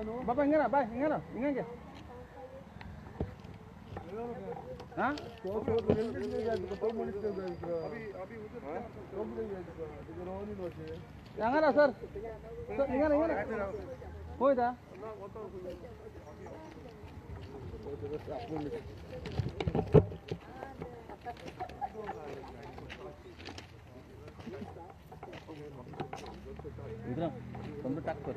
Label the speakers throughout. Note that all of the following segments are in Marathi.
Speaker 1: बाबा हिंगा ना बाय हिंगा ना हिंगा हाँ
Speaker 2: तो रेलवे में जाएगा तो पुलिस में जाएगा अभी उधर तो भी जाएगा इधर रोनी नोचे
Speaker 1: हिंगा ना सर हिंगा ना कोई था इधर तुम तो टक कर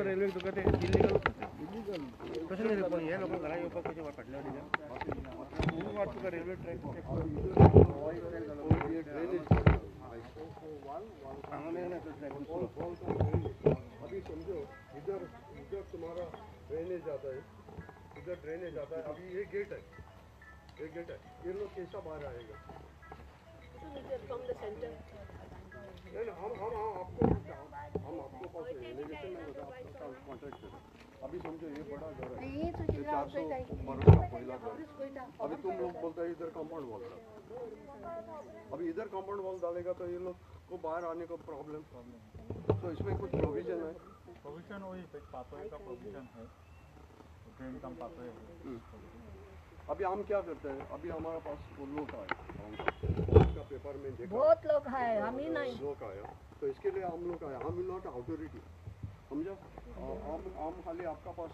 Speaker 2: रेल्वे तो कहते इलीगल कसं नाही पण हे लोक घरा येऊ पाहिजे वाटल्या वाट का रेल्वे ट्रॅक अभी समझो इधर इधर तुम्हारा ड्रेनेज आता है इधर ड्रेनेज आता है अभी ये गेट है ये लोग कैसा बाहर आएगा नहीं हम आपको पास एलिगेशन नहीं होता आपका कॉन्ट्रैक्ट है अभी समझो ये बड़ा घर है ये 400 मरल का पहला घर अभी तुम लोग बोलते हैं इधर कंपाउंड वॉल अभी इधर कंपाउंड वॉल डालेगा तो ये लोग को बाहर आने का प्रॉब्लम तो इसमें कुछ प्रोविजन है
Speaker 3: प्रोविजन वही पाथवे का प्रोविजन है ड्रेन कम पाथवे
Speaker 2: अभी हम क्या करते हैं अभी हमारे पास वो लोग आए का पेपर में देखा
Speaker 4: बहुत लोग हैं हम ही नहीं
Speaker 2: लोग आया तो इसके लिए हम लोग आए हम विल नॉट अथॉरिटी समझा हम खाली आपका पास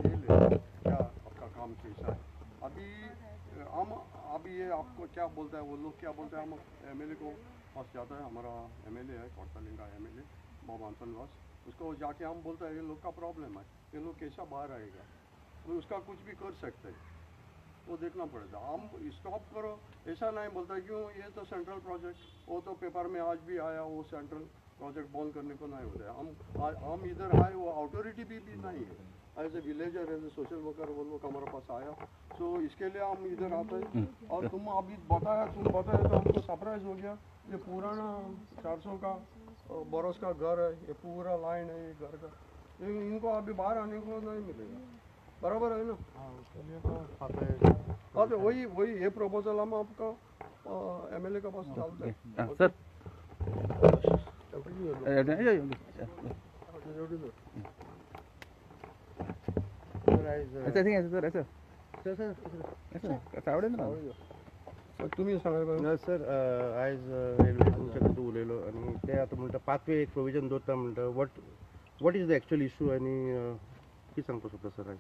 Speaker 2: ये ले क्या आपका काम कैसा है अभी हम अभी ये आपको क्या बोलता है वो लोग क्या बोलते हैं हम एमएलए को पास जाता है हमारा एमएलए है कोटलिंग का एमएलए बाबा अंतलवास उसको जाके हम बोलते हैं ये लोग का प्रॉब्लम है ये लोग कैसा बाहर आएगा तो उसका कुछ भी कर सकते हैं वो देखना पड़ेगा हम स्टॉप करो ऐसा नहीं बोलता क्यों ये तो सेंट्रल प्रोजेक्ट वो तो पेपर में आज भी आया वो सेंट्रल प्रोजेक्ट बंद करने को नहीं होता है हम इधर आए वो अथॉरिटी भी नहीं है as a villager as a social worker वो लोग हमारे पास आया तो इसके लिए हम इधर आते हैं और तुम अभी बताया तो हमको सरप्राइज हो गया ये पुराना 400 का बरस का घर है ये पूरा लाइन है ये घर का इनको अभी बाहर आने को नहीं मिलेगा बराबर है ना हाँ तो वही ये प्रपोजल हम आपका एमएलए का पास डालते हैं
Speaker 1: सर ऐसा नहीं सर ऐसा आवडेल ना
Speaker 2: तुम्ही सांगा
Speaker 5: सर आयज रेल्वे तुमच्या कडेन उलयलो आनी ते आतां म्हणटा पाथवे एक प्रोविजन दवरता म्हणटा what is the actual issue आनी कितें सांगपा सोदता सर आयज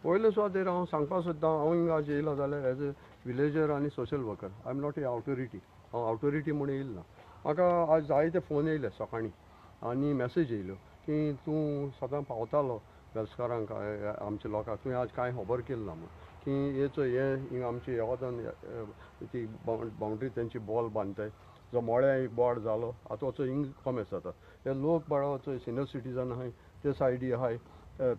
Speaker 2: पयले सुवातेर हांव सांगपा सोदतां हांव हिंगा आज येयलो जाल्यार एज ए विलेजर आनी social worker I am not A authority हांव अथॉरिटी म्हणून येयलो ना म्हाका आज जायते फोन येयले सकाळीं आनी मेसेज येयल्यो की तूं सदां पावतालो वेल्सकारांक आमच्या लोकांक तुवें आज कांय खबर केल्लो ना म्हूण की हेचो हे हिंगा आमची येवदान ती बाउंड्री तेंची बॉल बांदताय जो मोळ्या एक बोर्ड जालो आतां वचो हिंग कॉमेस जाता हे लोक बाळा वचो सिनियर सिटीजन आहाय ते सायडी आहाय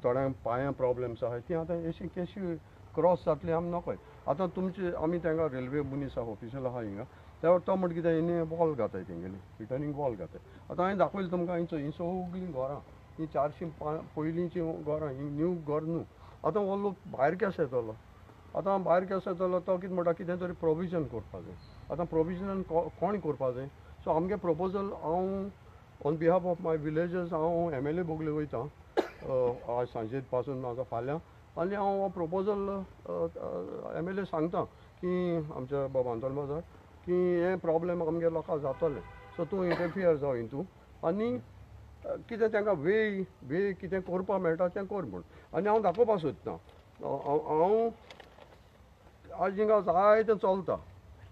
Speaker 2: थोड्यांक पांयां प्रॉब्लेम्स आहाय ती आतां अशी कशी क्रॉस जातली आमी नकय आतां तुमचे आमी तांकां रेल्वे मनीस आहा ऑफिशियल आहा हिंगा त्या तो म्हणटा कितें हिने बॉल घाताय तेंगेली रिटर्निंग बॉल घाताय आतां हांवें दाखयलें तुमकां ही सगळीं घरां ही 400 पयलींची घरां ही न्यू घर न्हू आतां हो लोक भायर केस येतलो आतां भायर केस येतलो तो कितें म्हणटा कितें तरी प्रोविजन करपा जाय आतां प्रोविजन कोण करपा जाय सो आमगे प्रपोजल हांव on behalf of my villagers हांव एमएलए बोगले वयता आज सांजे पासून म्हाका फाल्यां आनी हांव हो प्रपोजल एमएलए सांगता की आमच्या बाबा अंतलबाजार की हे प्रॉब्लेम आमगे लोकांक जातले सो तूं इंटरफियर जाव हितून आनी कितें तांकां वे कितें करपा मेळटा तें कर म्हूण आनी हांव दाखोवपा सोदतां हांव आज हिंगा जायतें चलता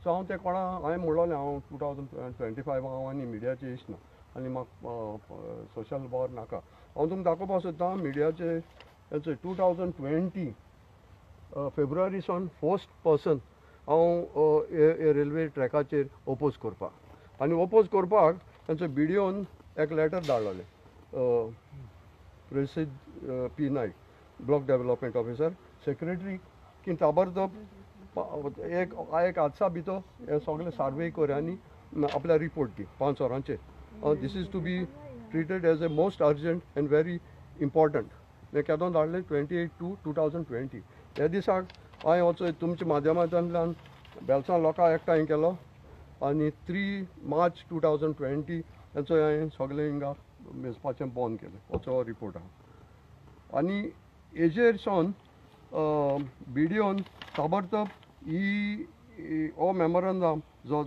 Speaker 2: सो हांव तें कोणा हांवें म्हणलोलें हांव 2025 हांव आनी मिडियाचेर इश्ट ना आनी म्हाका सोशल वॉर नाका हांव तुमकां दाखोवपा सोदतां मिडियाचे 2020 फेब्रुवारी सावन फर्स्ट पर्सन हांव रेल्वे ट्रॅकाचेर ओपोज करपाक आनी ओपोज करपाक तांचो विडियोन एक लेटर धाडलोलें प्रसिद्ध पी नायक ब्लॉक डेव्हलपमेंट ऑफिसर सेक्रेटरी की ताबडतोब एक आजचा भितर हे सगळे सर्वे कर आनी आपल्या रिपोर्ट दी 5 वरांचे this is to be treated as a most urgent and very important हें केदोन धाडलें 28/2/2020 ह्या दिसाक हांवें वचोन तुमच्या माध्यमांतल्यान बेलसां लोकांक एकठांय केलो आनी 3 मार्च 2020 हेचो हांवें सगळें हिंगा मेजपाचें बंद केलें हो रिपोर्ट आहा आनी हेजेर सावन बिडिओन ताबडतोब हो मेमोरंडम जो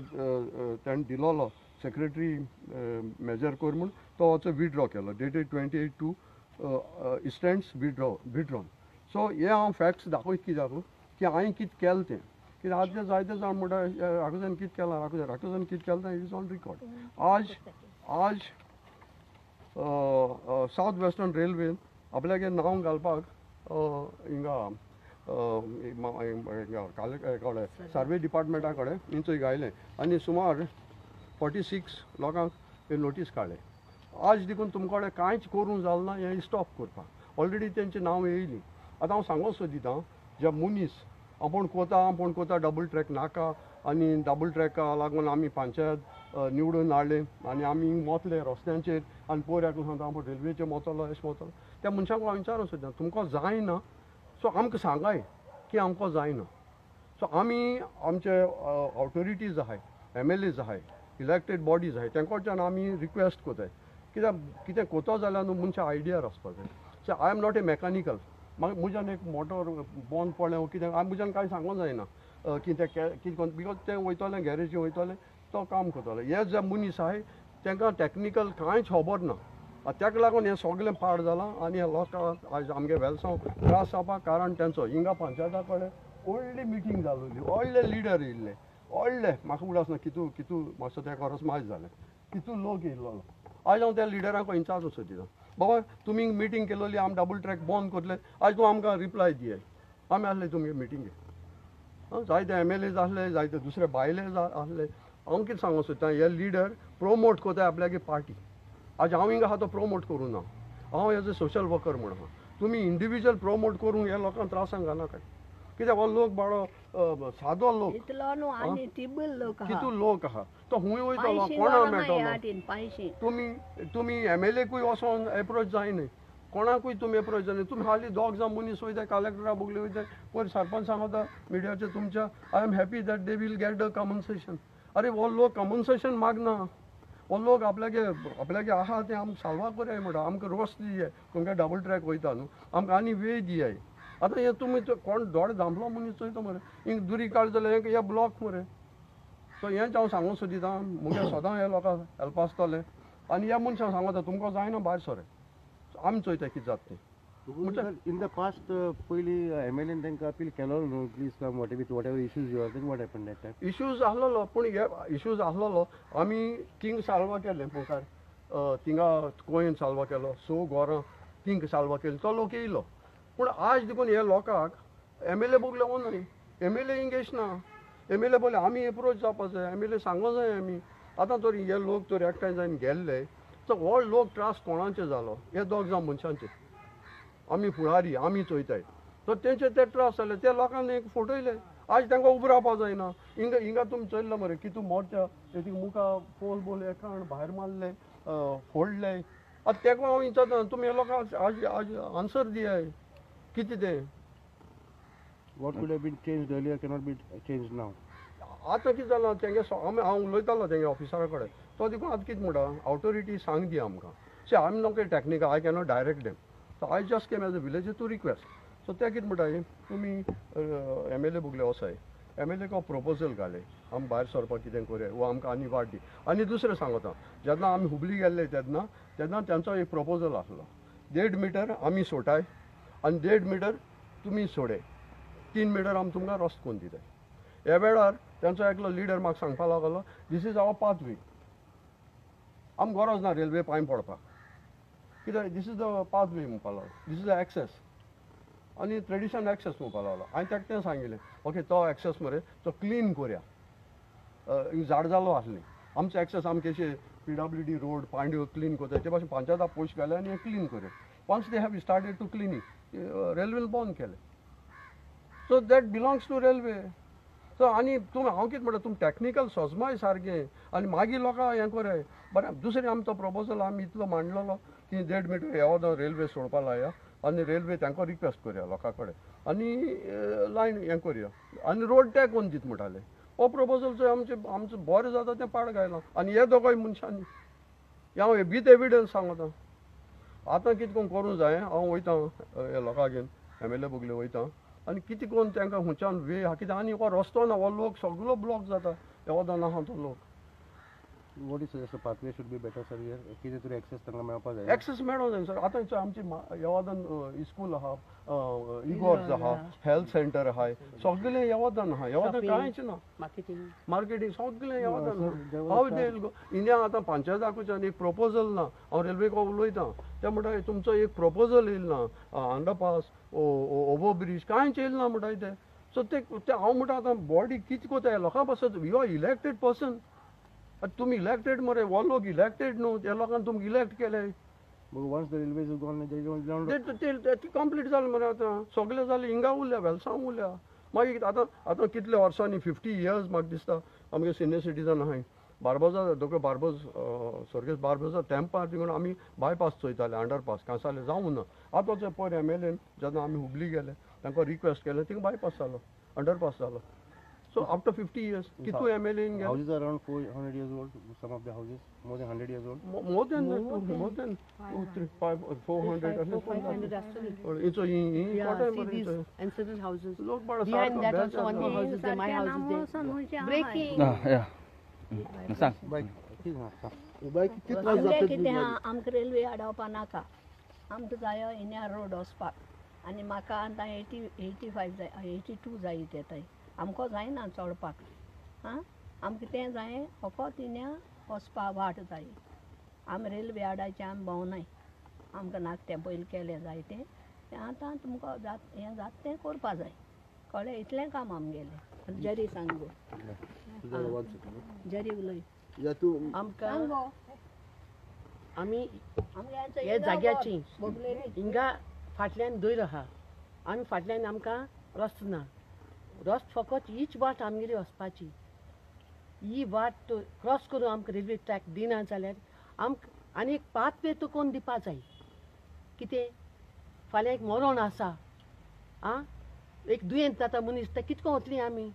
Speaker 2: ताणें दिलोलो सेक्रेटरी मेजर कर म्हूण तो वचो विड्रॉ केलो डेटेड 28/2 स्टँड्स विड्रॉन सो हे हांव फॅक्ट्स दाखयत कित्याक की हांवें कितें केलें तें कित्याक आदले जायते जाण म्हणटा राघोजान कितें केलां राघोजान कितें केलें तें इज ऑन रिकॉर्ड आज सावथ वेस्टर्न रेल्वेन आपल्यागे नांव घालपाक हिंगा सर्वे डिपार्टमेंटा कडेन थंय गायलें आनी सुमार 46 लोकांक हे नोटीस काडले आज देखून तुमचे कडेन कांयच करूंक जालें ना हें स्टॉप करपाक ऑलरेडी तेंचें नांव येयलीं आतां हांव सांगो सोदितां जे मनीस आपूण कोता डबल ट्रॅक नाका आनी डबल ट्रॅका लागून आमी पंचायत निवडून हाडले आनी आमी मोतले रस्त्यांचेर आनी पोर सांगता आपूण रेल्वेचेर मोतलो अशें मोतलो त्या मनशांक हांव विचारूंक सोदता तुमकां जायना सो आमकां सांगाय की आमकां जायना सो आमी आमचे ऑथॉरिटीज आहाय MLAs आहाय इलेक्टेड बॉडीज आहाय तेंकडच्यान आमी रिक्वेस्ट कोताय कित्याक कितें कोतो जाल्यार न्हू मनशां आयडियार आसपाक जाय so I am not A mechanical म्हज्यान एक मोटर बंद पडलें कितें म्हज्यान कांय सांगूंक जायना कितें कितें बिकॉज तें वयतलें गॅरेजीन वयतलें तो काम करतलो हे जे मनीस आहाय तांकां टॅक्निकल कांयच खबर ना ताका लागून हें सगळें पाड जालां आनी हे लोकांक आज आमगे वेलसांव त्रास जावपाक कारण तेंचो हिंगा पंचायता कडेन व्हडली मिटींग जालोली व्हडले लिडर येयल्ले व्हडले म्हाका उडासना कितू मातसो तेका परस मायज जालें कितू लोक येयल्लो आज हांव त्या लिडरांक विचारचो सोदितां बाबा तुमी मिटींग केलोली आमी डबल ट्रॅक बंद करतले आज तूं आमकां रिप्लाय दियाय आमी आसले तुमगे मिटींगेक जायते MLAs आसले जायते दुसरे बायले आसले हांव कितें सांगूंक सोदतां हे लिडर प्रोमोट कोताय आपल्यागे पार्टी आज हांव हिंगा आहा तो प्रोमोट करूं ना हांव एज ए सोशल वर्कर म्हण आहा तुमी इंडिविज्युअल प्रोमोट करूंक हे लोकांक त्रासांक घालनाकाय कित्याक हो लोक बाळो सादो लोक कितू लोक आहा तो खूंय वयतलो कोणाक मेळटलो तुमी MLAकूय वचोन एप्रोच जायनाय कोणाकूय तुमी एप्रोच जायना तुमी हाली दोग जाण मनीस वयताय कलेक्टरा बोगले वयताय पयर सरपंच सांगता मिडियाचेर तुमच्या I am happy that they will get the compensation अरे हो लोक कॉम्पन्सेशन मागना हो लोक आपल्यागे आहा तें आमकां साल्वा कोराय म्हणटा आमकां रोस दियाय तुमकां डबल ट्रॅक वयता न्हू आमकां आनी वेळ दियाय आतां हे तुमी कोण दोड धांपलो मनीस चोयता मरे हिंग दुरी काड जाल्यार हे ब्लॉक मरे सो हेंच हांव सांगूंक सोदितां मुगे सदां हे लोकांक हेल्प आसतले आनी ह्या मनशांक सांगता तुमकां जायना भायर सोरे आमी चोयता कितें जाता तें
Speaker 5: इन द पास्ट पयलीं MLAन तांकां अपील केलो न्हू please come whatever issues you are then what happen that time
Speaker 2: issues आसलोलो पूण हे इश्यूज आसलोलो आमी किंग साल्वा केलें मुखार थिंगा कोयन साल्वा केलो सो गोरां किंग साल्वा केलो तो लोक येयलो पूण आज देखून हे लोकांक MLA बोगले वनाय MLA इंगेज ना MLA बोले आमी एप्रोच जावपा जाय MLA सांगो जाय आमी आतां तरी हे लोक तर एकठांय जावन गेल्ले तो हो लोक त्रास कोणाचे जालो हे दोग जाण मनशांचे आमी फुडारी आमी चोयताय तर तेंचे ते त्रास जाले त्या लोकांनी एक फोटयले आज तांकां उबो रावपा जायना हिंगा तुमी चयल्लो मरे कितू मोर्चा तेती मुखार पोल बोल एकाण भायर मारले फोडले आतां तेका हांव विचारता तुमी हे लोकांक आज आन्सर दियाय कितें तें
Speaker 5: what could have been changed earlier cannot be changed now
Speaker 2: आतां कितें जालां तेंगे हांव उलयतालो तेंगे ऑफिसरा कडेन तो देखून आतां कितें म्हणटा ऑथॉरिटी सांग दी आमकां see I am not a technical I cannot direct them so I just came as a village to request so ते कितें म्हणटा तुमी MLA बोगले वसाय MLA को प्रपोजल घाले आमी भायर सरपाक कितें करूया वो आमकां आनी वाट दी आनी दुसरें सांगता जेन्ना आमी हुबली गेल्ले तेन्ना तेंचो एक प्रपोजल आसलो 1.5 मिटर आमी सोटाय आनी 1.5 मिटर तुमी सोडे 3 मिटर आमी तुमकां रस्तो करून दिताय ह्या वेळार तेंचो एकलो लिडर म्हाका सांगपा लागलो दीस इज आवर पाथवे आमकां गरज ना रेल्वे पांय पडपाक कित्याक दीस इज द पाथवे म्हणपा लागलो दीस इज द एक्सेस आनी ट्रेडिशन एक्सेस म्हणपा लागलो हांवें ताका तें सांगिल्लें ओके तो एक्सेस मरे तो क्लीन करुया झाड जालो आसली आमचो एक्सेस आमी कशें PWD रोड पांड्यो क्लीन करता ते भाशेन पंचायता पयशे घाले आनी हें क्लीन करुया once they have started to cleaning रेल्वेन बंद केलें so that belongs to railway so आनी तुमी हांव कितें म्हणटा तुमी टॅक्निकल सोजमाय सारकें आनी मागीर लोकां हें कोराय बरें दुसरें आमचो प्रपोजल आमी इतलो मांडलेलो की 1.5 मिटर येवोदो रेल्वे सोडपा लाया आनी रेल्वे तांकां रिक्वेस्ट करया लोकां कडेन आनी लायन हें करया आनी रोड ते कोन्न दित म्हणटाले हो प्रपोजल जो आमचें बरें जाता तें पाड घायलां आनी हे दोगांय मनशांनी हांव विथ एविडन्स सांगता आतां कितें कोन्न करूं जाय हांव वयतां हे लोकां घेवन MLA बोगले वयतां आनी कितें कोन्न तांकां खुंयच्यान वे हा कित्याक आनी हो रस्तो ना हो लोक सगळो ब्लॉक जाता येवोदो आहा तो लोक
Speaker 5: what is suggest pathway should be better sir here कितें तरी एक्सेस तांकां मेळपा जाय
Speaker 2: एक्सेस मेळो जाय सर आतां आमची येवोदान इस्कूल आहा इगॉर्ज आहा हेल्थ सेंटर आहा सगळें येवोदान आहा येवोदान कांयच ना मार्केटिंग सगळें येवोदान हांव इंडिया आतां पंचायताकूच्यान एक प्रपोजल ना हांव रेल्वेको उलयतां ते म्हणटा तुमचो एक प्रपोजल येयल ना अंडरपास ओवर ब्रिज कांयच येयल ना म्हणटा ते सो ते हांव म्हणटा आतां बॉडी कितें कोताय लोकां पासत यू आर इलेक्टेड पर्सन तुमी इलेक्टेड मरे हो लोक इलेक्टेड न्हू त्या लोकांनी तुमकां इलेक्ट केले
Speaker 5: वन्स द रेल्वेज गॉन
Speaker 2: ते कंप्लीट जालें मरे आतां सगळें जालें हिंगा उरल्या वेलसांव उरल्या मागीर आतां कितल्या वर्सांनी 50 years म्हाका दिसता आमगे सिनियर सिटीजन आहाय बार्बोजा दोगे बार्बोज सर्गेस बार्बोजा तेंपार तिंगा आमी बायपास चोयताले अंडरपास कांसाले जावं ना आतांचे पयर MLA जेन्ना आमी हुबली गेले तांकां रिक्वेस्ट केलें थिंगा बायपास जालो अंडरपास जालो So after 50 years, कितू MLA in
Speaker 5: houses are around 400 years old. Some of the houses more than 100 years old.
Speaker 2: More than 2, 3, 5, 400.
Speaker 4: 500 actually.
Speaker 2: It's a
Speaker 4: Yeah, see these ancestral houses. Behind that also one more houses there, my house is there. Breaking.
Speaker 6: सांग
Speaker 5: बायक किती त्रास
Speaker 1: आमले
Speaker 5: जातात
Speaker 1: कितें आहा आमकां रेल्वे आडावपा नाका आमकां जायो इन्या रोड वचपाक आनी म्हाका आतां 85 जाय 82 जाय येताय आमकां जायना चडपाक आं आमकां तें जाय फकत इन्या वचपा वाट जाय आमी रेल्वे आडायचे आमी भोंवनाय आमकां नाका तें पयलीं केलें जाय तें आतां तुमकां हें जाता तें करपा जाय कळ्ळें इतलें काम आमगेलें जरी सांगो जरी उलय
Speaker 4: आमकां आमी हे जाग्याची हिंगा फाटल्यान दोयर आहा आमी फाटल्यान आमकां रस्तो ना रस्तो फकत हीच वाट आमगेली वचपाची ही वाट क्रॉस करून आमकां रेल्वे ट्रॅक दिना जाल्यार आमकां आनी एक पाथवे तो कोण दिवपा जाय कितें फाल्यां एक मरण आसा आं एक दुयेंत जाता मनीस ते कितको वतली आमी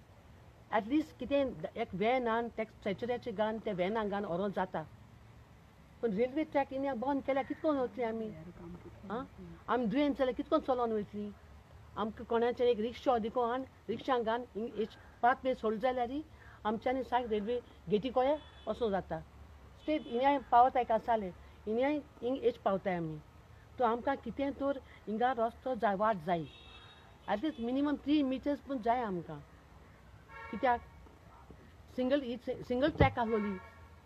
Speaker 4: एटलिस्ट कितें एक वॅन आन ते स्ट्रेचराचेर घान ते वॅनाक घान व्हरोन जाता पूण रेल्वे ट्रॅक इन्या बंद केल्यार कितकोन वतली आमी आं आमी दुयेंत जाल्यार कितकोन चलोन वयतली आमकां कोणाचें एक रिक्षा दिको आन रिक्षांक घान पाथवे सोड जाल्यार आमच्यांनी सारकें रेल्वे गेटी कोये वचूं जाता स्ट्रेट इन्याय पावताय कासाले इन्याय हिंग एच पावताय आमी तो आमकां कितें तर हिंगा रस्तो जाय वाट जाय एटलिस्ट मिनिमम 3 meters पूण जाय आमकां कित्याक सिंगल ट्रॅक आहलोली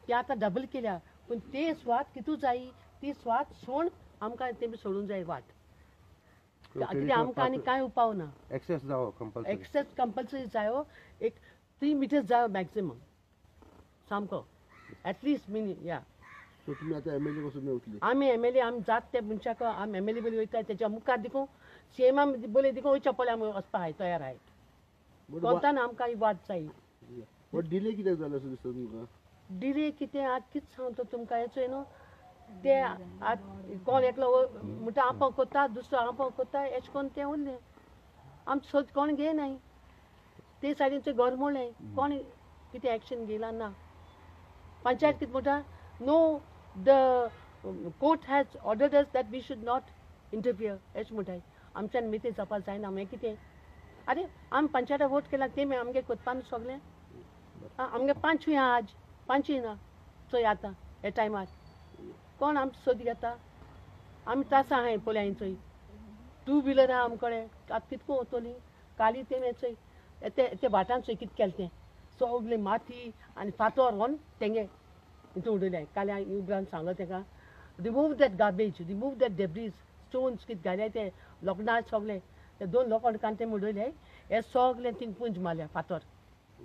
Speaker 4: ती आतां डबल केल्या पूण ते स्वात कितू जाय ती स्वात सोड आमकां तें सोडून जाय वाट कित्याक आमकां आनी कांय उपाव ना
Speaker 5: एक्सेस जावो कंपल्सरी
Speaker 4: एक्सेस कंपल्सरी जायो एक 3 meters जायो मॅक्सिमम सामको एटलिस्ट या
Speaker 5: सो तुमी आतां MLA वचून मेळटली
Speaker 4: आमी MLA आमी जात ते मनशाक आमी MLA बोली वयता तेच्या मुखार देखून CM बोली देखून वयच्या पयलीं आमी वचपा हाय तयार हाय कोणतान आमकां ही वाट जाय
Speaker 5: बट डिले कित्याक जालो असो दिसता तुमकां
Speaker 4: डिले कितें आतां कितें सांगता तुमकां हेचो न्हू ते कोण एकलो म्हणटा आपा कोत्ता दुसरो आपा कोत्ता एश कोन्न तें उरलें आमचो सोद कोण घेयनाय ते सायडीन गोरमोळ्ळें कोण कितें एक्शन घेयला ना पंचायत कितें म्हणटा no the court has ordered us that we should not interfere एश म्हणटाय आमच्यान मिती जावपा जायना मागीर कितें आरे आमी पंचायता वोट केला तेमी आमगे कोत्पा न्हू सगलें आमगे 5 आज 5 ना चोय आतां हे टायमार कोण आमची सोदी घेता आमी त्रासा आहाय पोल्यां चोय 2 व्हिलर आहा आमकडे आतां कितको वतली काली तेमी चोय ते भाटान चोय कितें केलें तें सगलें माती आनी फातर व्हरून तेंगे हितून उडयल्याय काल्या उपरांत सांगलो तेका remove that garbage remove that debris stones कितें घाल्याय ते लोकडार सगलें ते 2 लोकांनी तें उडयल्याय हे सगलें थिंग पुंज मारल्या फातर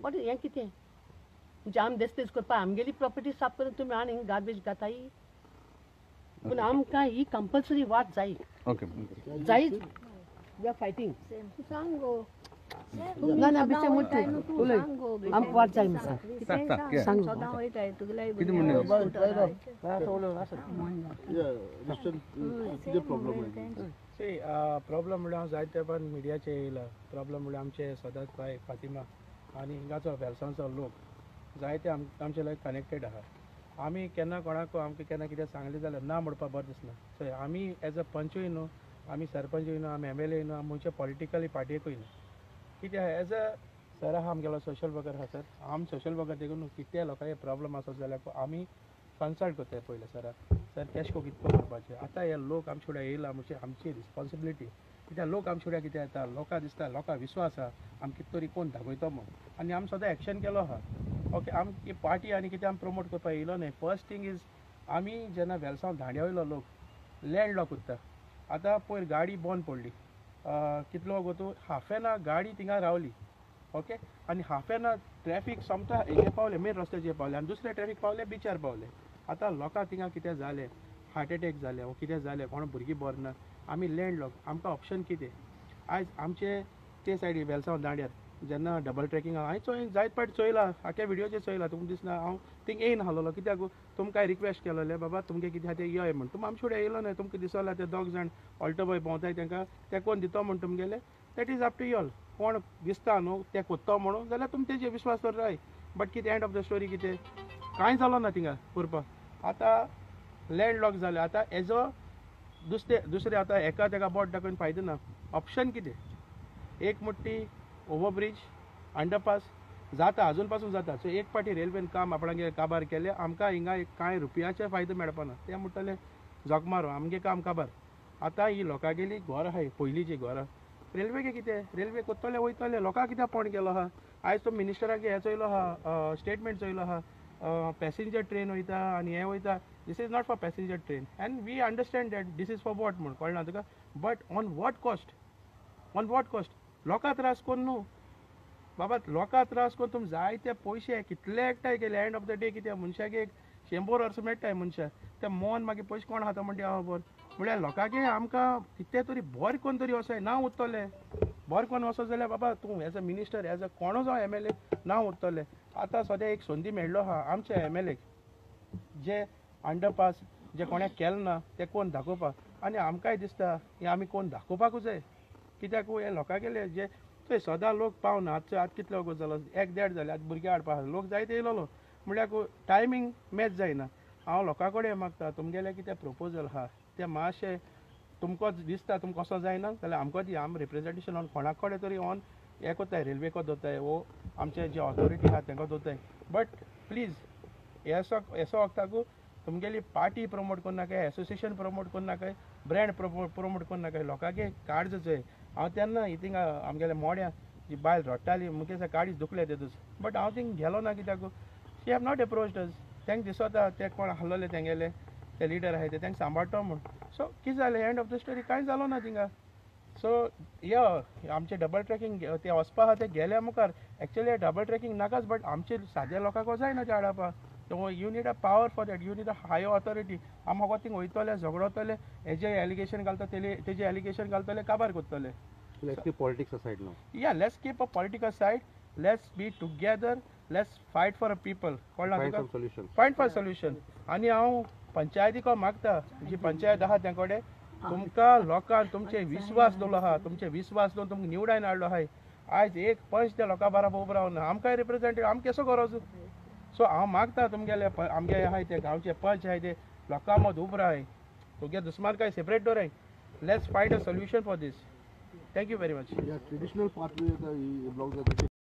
Speaker 4: बट हें कितें म्हणजे आमी देस्पेज करपा आमगेली प्रॉपर्टी साफ करून तुमी आनी गार्बेज घाताय पूण आमकां ही कंपल्सरी वाट जाय
Speaker 6: ओके
Speaker 4: जायच वी आर फायटींग
Speaker 1: सांगो
Speaker 4: ना बिचे मुट्टी उलय आम वाचाय मसा
Speaker 6: सांग सांग कितें?
Speaker 4: सांग
Speaker 1: सदां वयताय तुगेले
Speaker 6: कितें म्हणलें?
Speaker 5: कितें प्रॉब्लम
Speaker 7: प्रॉब्लम म्हणल्यार हांव जायते तेंपान मिडियाचे येयला. प्रॉब्लम म्हणल्यार आमचे सदात बाय फातिमा आनी हिंगाचो वेलसांचो लोक जायते आमचे लायक कनेक्टेड आहा. आमी केन्ना कोणाक आमकां केन्ना कितें सांगलें जाल्यार ना म्हणपाक बरें दिसना. सो आमी एज अ पंचूय न्हू, आमी सरपंचूय न्हू, आमी MLA न्हू, आमी खंयच्या पॉलिटिकली पार्टयेकूय न्हू. कित्याक एज अ सर आहा आमगेलो सोशल वर्कर आहा सर, आमी सोशल वर्कर देखून न्हू कितें लोकांचे प्रॉब्लम आसत जाल्यार आमी कन्सल्ट करताय पयले सराक. सर केश को कितको करपाचें. आतां हे लोक आमचे फुड्यान येयला म्हणजे आमची रिस्पॉन्सिबिलिटी. कित्याक लोक आमचे फुड्यान कितें येता, लोकांक दिसता, लोकांक विश्वास आहा आमी कितें तरी कोण दाखयतो म्हूण, आनी आमी सदां एक्शन केलो आहा. ओके, आमी पार्टी आनी कितें आमी प्रमोट करपाक येयलो न्हय. फर्स्ट थींग इज आमी जेन्ना वेलसांव धांड्या वयलो लोक लँड लॉक उत्ता. आतां पयर गाडी बंद पडली, कितलो गोतू हाफ एन आवर गाडी थिंगा रावली. ओके, आनी हाफ एन आवर ट्रॅफीक सोमता हेजे पावले, मेन रस्त्याचेर पावले, आनी दुसरे ट्रॅफीक पावले बिचार पावले. आतां लोकांक थिंगा कितें जालें, हार्ट अटॅक जाले वो कितें जालें, कोण भुरगीं बरो ना, आमी लँड लॉक, आमकां ऑप्शन कितें. आयज आमचे ते सायडी वेलसांव दांड्यार जेन्ना डबल ट्रॅकिंग हांवें चोय जायत पाट चोयलां, आख्या विडियोचेर चोयलां. तुमकां दिसना हांव थिंग येयन आहलोलो, कित्याक तुमकां रिक्वेस्ट केलोले बाबा तुमगे कितें आहा तें योय म्हण. तुमी आमचे फुडें येयलो न्हय. तुमकां दिसोला ते दोग जाण ऑल्टो बॉय भोंवताय तेंकां ते कोण दितो म्हण तुमगेले. That is up to y'all. कोण दिसता न्हू ते कोत्तो म्हणून जाल्यार तुमी तेजेर विश्वास दवराय. बट कितें एंड ऑफ द स्टोरी कितें कांय जालो ना थिंगा करपाक. आतां लँड लॉक जालें. आतां हेजो दुसरे आतां एका तेका बोट दाखोवन फायदो ना. ऑप्शन कितें, एक मुट्टी ओवरब्रीज अंडरपास जाता, अजून पासून जाता. सो एक पाटी रेल्वेन काम आपणागे काबार केले, आमकां हिंगा कांय रुपयाचे फायदो मेळपाना. ते म्हणटले जग मारो आमगे काम काबार. आतां ही लोकांगेली घर आहाय पयलींची घरां, रेल्वेगे कितें, रेल्वे कोत्तले वयतले, लोकांक कित्याक फोन केलो आहा. आयज तो मिनिस्टराक हे चोयलो आहा, स्टेटमेंट चोयलो आहा, पॅसेंजर ट्रेन वयता आनी हें वयता. This is not for passenger train and we understand that this is for what म्हूण कळना तुका. But on what cost, on what cost. लोकांक त्रास कोन्न न्हू बाबा, लोकांक त्रास कोन्न तुमी जायते पयशे कितले एकठांय केले. एंड ऑफ द डे कितें मनशाक एक 100 वर्सां मेळटाय मनशाक, ते मोन मागीर पयशे कोण खाता म्हणटा हांव बरें म्हळ्यार लोकांक आमकां कितें तरी बरें कोण तरी वसय ना उरतले. बरें कोण वसत जाल्यार बाबा तूं as a minister, as a कोणो जावं MLA ना उरतले. आतां सद्या एक संदी मेळ्ळो आहा आमच्या MLA जे अंडरपास जे कोणें केलें ना ते कोण दाखोवपाक. आनी आमकांय दिसता हें आमी कोण दाखोवपाकूच जाय. कित्याक हे लोकां गेले जे थंय सदां लोक पावना. आतां कितलो वगत जालो, 1-1.5 जाले. आतां भुरगे हाडपाक लोक जायते येयलो म्हळ्यार टायमींग मॅच जायना. हांव लोकां कडेन मागता तुमगेले कितें प्रपोजल आहा ते मातशें तुमको दिसता तुमकां असो जायना जाल्यार आमकां दी. आमी रिप्रेजेंटेशन ऑन कोणा कडेन तरी ऑन हें कोत्ताय, रेल्वेको दोताय वो आमचे जे ऑथॉरिटी आहा तांकां दोताय. बट प्लीज हेसो वखताकू तुमगेली पार्टी प्रमोट कोन्नाकाय, एसोसिएशन प्रमोट कोन्नाकाय, ब्रँड प्रमोट कोन्नाकाय. लोकांगे कार्ड्स जाय. हांव तेन्ना हितींग आमगेले मोड्या जी बायल रडटाली मुखेल कार्डीच दुखले ते दीस. बट हांव थिंग गेलो ना कित्याक शी हॅव नॉट अप्रोच्ड अस. तांकां दिसता ते कोण आहलोले तेंगेले ते लिडर आहाय ते तांकां सांबाळटा म्हूण. सो कितें जालें एंड ऑफ द स्टोरी कांय जालो ना थिंगा. सो यो आमचे डबल ट्रॅकिंग ते वचपा आहा ते गेल्या मुखार. एक्चुअली डबल ट्रॅकिंग नाकाच, बट आमचे साद्या लोकांक जायना ते हाडपा. You need a power for that, you need a higher authority. आमी हो थिंग वयतले झगडतले, हेजे एलिगेशन घालता तेजे एलिगेशन घालतले, काबार करतले.
Speaker 5: Let's keep politics aside now.
Speaker 7: Yeah, let's keep a political side. Let's be together. Let's fight for a people.
Speaker 5: Find some solutions.
Speaker 7: Find for solution. आनी हांव पंचायतीको मागता जी पंचायत आहा त्या कडेन तुमकां लोकांक तुमचे विश्वास दवरलो आहा, तुमचे विश्वास दवरून तुमकां निवडायन हाडलो आहाय. आयज एक पंच त्या लोकां बाराबर उबो रावना. आमकांय रिप्रेजेंटेटिव्ह आमकां केसो गरज. सो हांव मागता तुमगेले आमगे आहाय ते गांवचे पंच आहाय ते लोकां मद उबो राहाय. तुगे दुस्मान काय सेपरेट दवराय. Let's find a solution for this. Thank you very much.
Speaker 5: Yeah, traditional pathway, the blocks